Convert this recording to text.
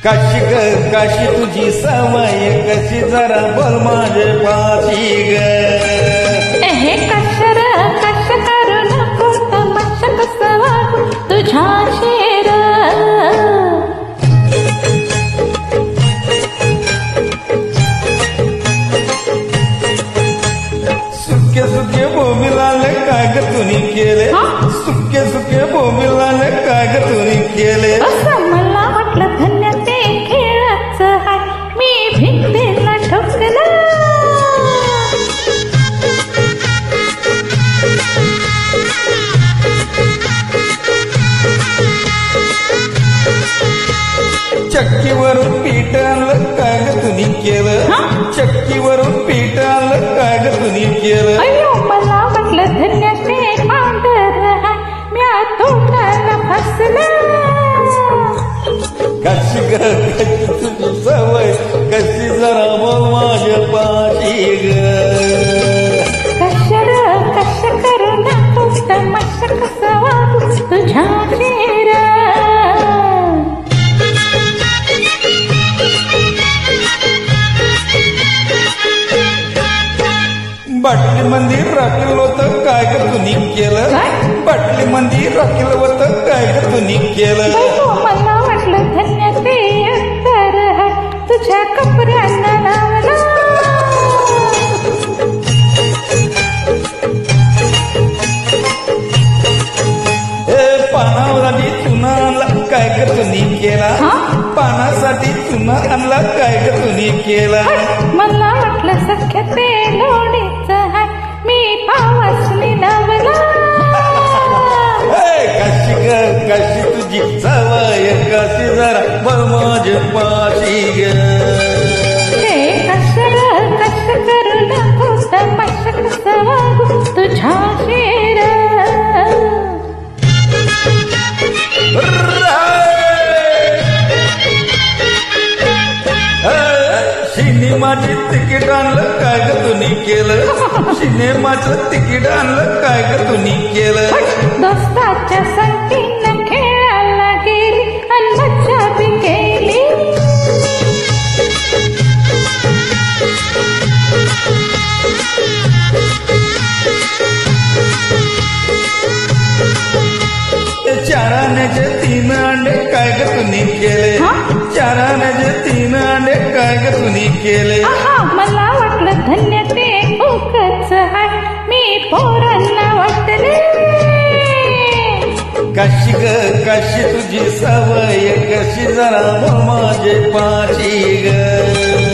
कशी ग कशी तुझी सवय कशी जरा बोल माझे पाशी ग हे कशर कश करू नको तमाशा कसा वागू तुझ्या शेर सुके सुके बोंबिलाले काय ग तुनी केले सुके सुके बोंबिलाले काय ग तुनी केले असं मला वाटलं धन्य ते खेळाच हाय मी भिंतीला ठोकला चक्कीवरून पीठ आणलं काय ग तुनी केलं चक्कीवरून पीठ आणलं काय ग तुनी केलं अयो मला वाटलं धन्य ते मांडर हाय म्या तोंडाला फसला कशी ग कशी तुझी सवय कशी जरा बोल माझ्या पाशी ग कशर कश करू नको तमाशा कसा वागू तुझ्या शेर बाटली मंदिर राखील होतं काय ग तुनी केलं बाटली मंदिर राखील होतं काय ग तुनी केलं मला वाटलं धन्य ते अंतर हाय तुझ्या कपड्यांना लावला पानासाठी चुना आणला काय ग तुनी केला पानासाठी चुना आणला काय ग तुनी केला मला वाटलं सख्य ते लोणीचं हाय मी पावसली लावला कशी ग कशी तुझी सवय कशी जरा बोल माझ्या पाशी ग हे कशर कश करू नको तमाशा कसा वागू तुझ्या शेर सिनेमाचे तिकीट आणलं काय ग तुनी केलं सिनेमाचं तिकीट आणलं काय ग तुनी केलं दोस्ताच्या संगतीनं खेळायला गेली आणि मज्जा बी केली चार आण्याचे 3 अंडे काय ग तुनी केले 4 आण्याचे 3 अंडे काय ग तुनी केले मला वाटलं धन्य ते उकच हाय मी पोरांना वाटले कशी ग कशी तुझी सवय कशी जरा बोल माझे पाशी ग